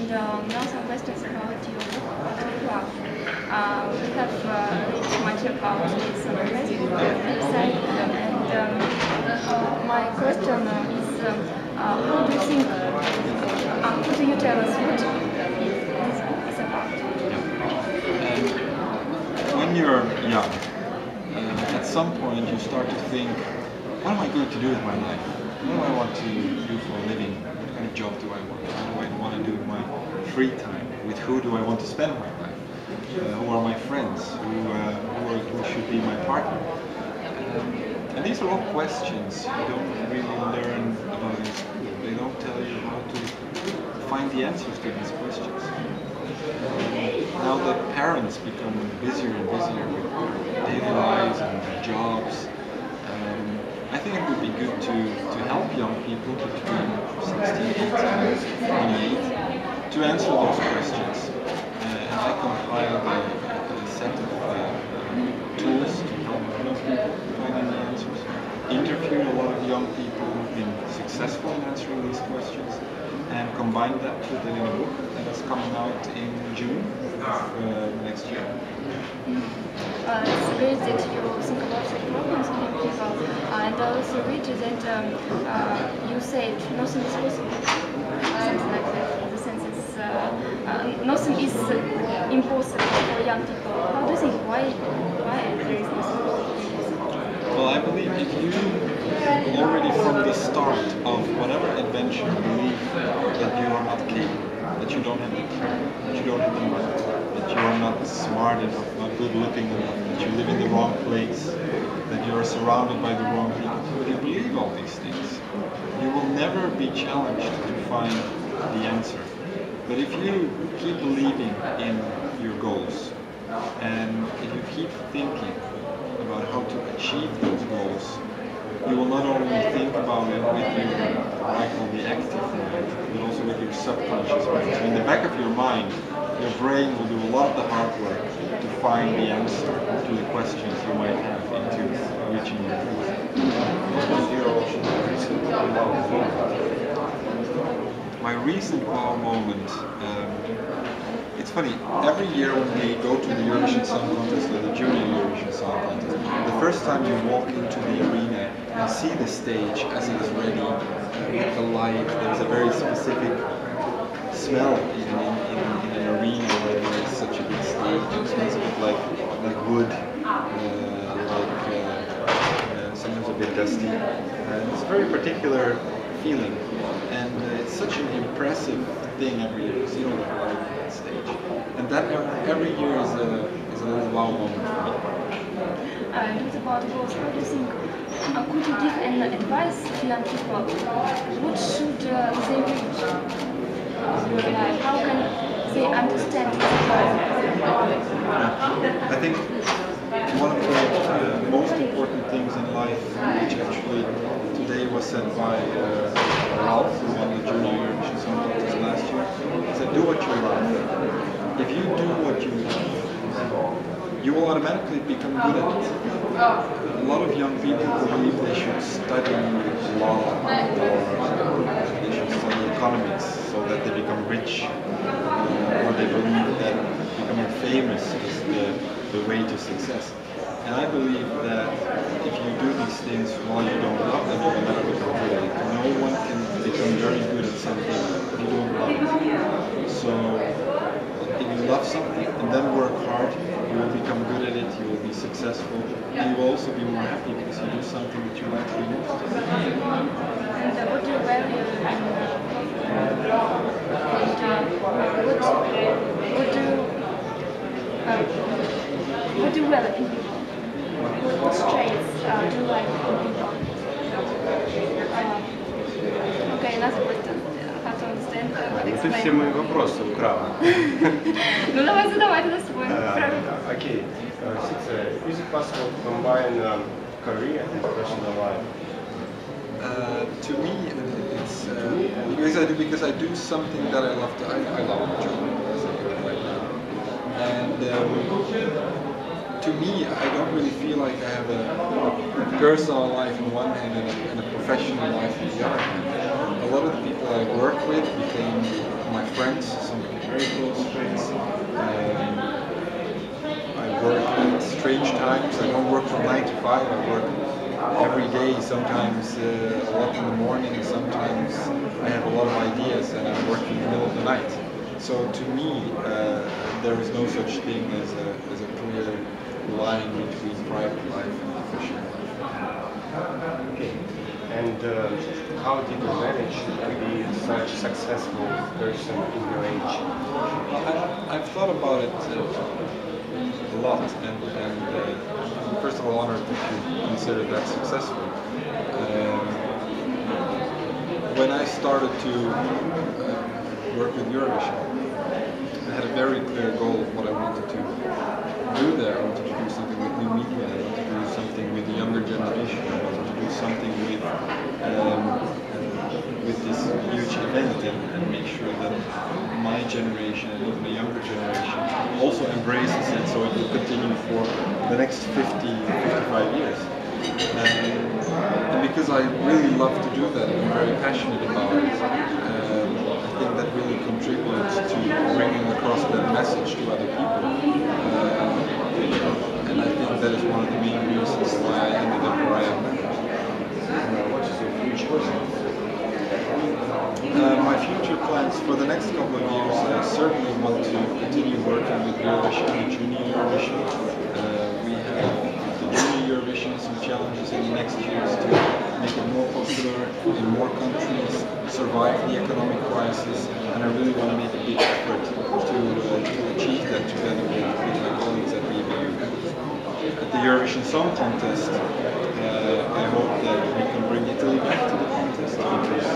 And now some questions about your photograph. We have read much about this on Facebook website, and my question is, how do you think, could you tell us what it is about? When you're young, at some point you start to think, what am I going to do with my life? What do I want to do for a living? What kind of job do I want? What do I want to do with my free time? With who do I want to spend my life? Who are my friends? Who should be my partner? And these are all questions you don't really learn about in school. They don't tell you how to find the answers to these questions. Now that parents become busier and busier with their daily lives and their jobs, I think it would be good to help young people between 16, 18, 28 to answer those questions. And I compiled a set of tools to help young people finding the answers. Interviewed a lot of young people who've been successful in answering these questions, and combined that with it in a book that is coming out in June of next year. It's great that you think about the problems of people, and I also read that you said nothing is possible, something like that, in the sense nothing is impossible for young people. How do you think, why there is nothing impossible? Well, I believe if you already from the start of whatever adventure believe that you are not capable, that you don't have the talent, that you don't have the money, that you are not smart enough, not good looking enough, that you live in the wrong place, that you are surrounded by the wrong people. If you believe all these things, you will never be challenged to find the answer. But if you keep believing in your goals, and if you keep thinking about how to achieve those goals, you will not only think about it with your, what I call the active mind, but also with your subconscious mind. So in the back of your mind, your brain will do a lot of the hard work to find the answer to the questions you might have into reaching your dreams. My recent wow moment, it's funny, every year when we go to the Eurovision Song Contest or the Junior Eurovision Song Contest, the first time you walk into the arena and see the stage as it is ready, with the light, there's a very specific smell in an arena where there is such a big stage. It smells a bit like wood, sometimes a bit dusty. It's a very particular feeling, and it's such an impressive thing every year to see all that light on that stage. And that every year is a little wow moment for me. It's about goals. How do you think? Could you give an advice to young people? What should they reach in your life? How can they understand this advice? I think one of the most important things in life, which actually today was said by Ralph, who won the Junior Eurovision Song Contest last year, is that do what you love. If you do what you love, you will automatically become good at it. A lot of young people believe they should study law or they should study economics so that they become rich, or they believe that becoming famous is the way to success. And I believe that if you do these things while you don't love them, you will never become good at it. No one can become very good at something if you don't love it. So if you love something and then work hard, you will become good at it, you will be successful, and you will also be more happy because you do something that you like the most. And what do you value what do you value in people? What traits do you like in people? Okay, another question. How to understand? Ты все мои вопросы украла. Ну давай задавай тогда свой. Okay, Sietse, is it possible to combine career and personal life? To me, it's because I do something that I love. I love my job right now, and to me, I don't really feel like I have a personal life on one hand and a professional life on the other hand. A lot of the people people I work with became my friends, some very close friends. I work at strange times. I don't work from 9 to 5. I work every day, sometimes a lot in the morning, sometimes I have a lot of ideas and I'm working in the middle of the night. So to me, there is no such thing as a clear line between private life and professional life. Okay. And how did you manage to be such a successful person in your age? I've thought about it a lot, and first of all, honored that you consider that successful. When I started to work with Eurovision, I had a very clear goal of what I wanted to do there. I wanted to do something with new media, I wanted to do something with the younger generation, I wanted to do something with this huge event and make sure that my generation and even the younger generation also embraces it so it will continue for the next 55 years. And because I really love to do that, I'm very passionate about it. I think that really contributes to bringing across that message to other people. And I think that is one of the main reasons why I ended up where I am now. What is your future? My future plans for the next couple of years, I certainly want to continue working with Eurovision and Junior Eurovision. We have the Junior Eurovision, some challenges in the next years to make it more popular in more countries, survive the economic crisis, and I really want to make a big effort to achieve that together with my colleagues at the EBU. At the Eurovision Song Contest, I hope that we can bring Italy back to the contest because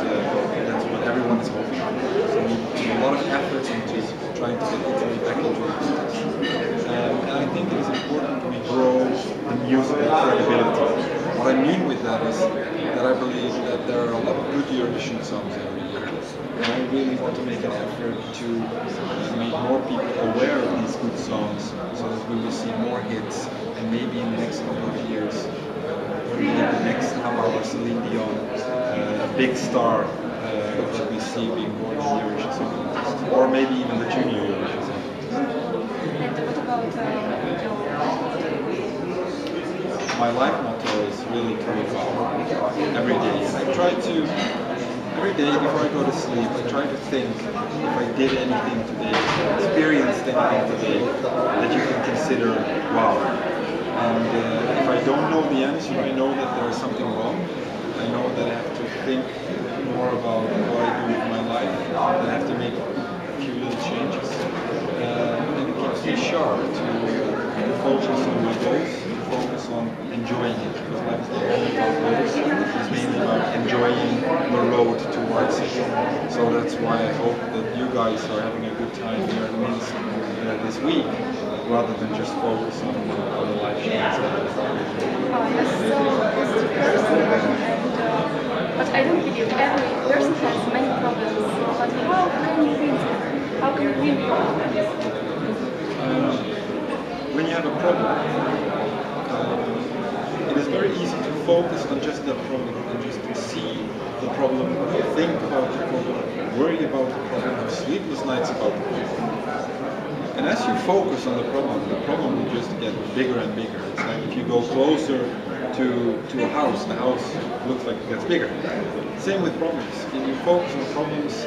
that's what everyone is hoping for. So we put a lot of efforts into trying to get Italy back into the contest. And I think it is important we grow the musical credibility. What I mean with that is that I believe that there are a lot of good Eurovision songs every year. And I really want to make an effort to make more people aware of these good songs so that we will see more hits and maybe in the next couple of years maybe the next ABBA or Celine Dion, a big star that we see being born in the Eurovision Song Contest, or maybe even the Junior Eurovision Song Contest. And what about your My life motto is really to live every day. I try to, every day before I go to sleep, I try to think if I did anything today, experienced anything today that you can consider wow. And if I don't know the answer, I know that there is something wrong. I know that I have to think more about what I do with my life. That I have to make a few little changes. And it keeps me sharp to focus on my goals, to focus on enjoying it. Because life is not only about goals, it's mainly about enjoying the road towards it. So that's why I hope that you guys are having a good time here in Minsk this week, rather than just focus on the life shows. You're so positive person, but I don't believe every person has many problems. But how can you win? How can you win problems? When you have a problem, it is very easy to focus on just that problem and just to see the problem, think about the problem, worry about the problem, have sleepless nights about the problem. And as you focus on the problem will just get bigger and bigger. It's like if you go closer to a house, the house looks like it gets bigger. Same with problems. If you focus on problems,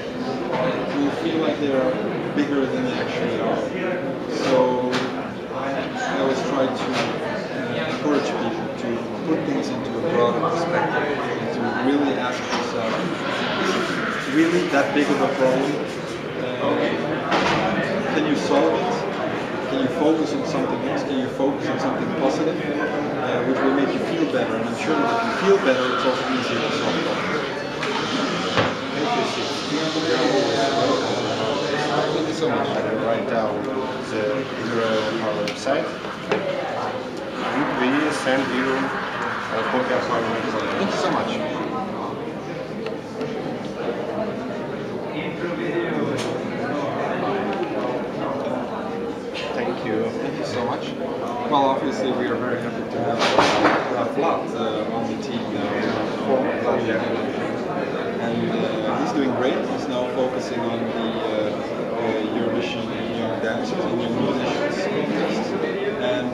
you feel like they are bigger than they actually are. So I always try to encourage people to put things into a broader perspective and to really ask yourself, is it really that big of a problem? Can you solve it? Can you focus on something else? Can you focus on something positive, which will make you feel better? And I'm sure that if you feel better, it's also easier to solve problems. Thank you, Sietse. Thank you so much. I will write down the URL of our website. Would we send you a copy of our website? Thank you so much. Thank you. Thank you so much. Well, obviously we are very happy to have Vlad on the team now, former colleague. And he's doing great. He's now focusing on the Eurovision Young Dancers and Young Musicians contest. And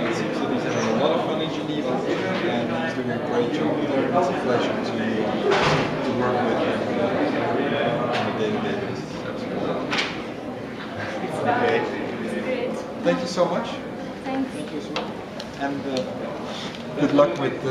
it seems that he's having a lot of fun in Geneva, and he's doing a great job there. It's a pleasure to work with him on a day-to-day basis. Okay. Thank you so much. Thanks. Thank you so much. And good luck with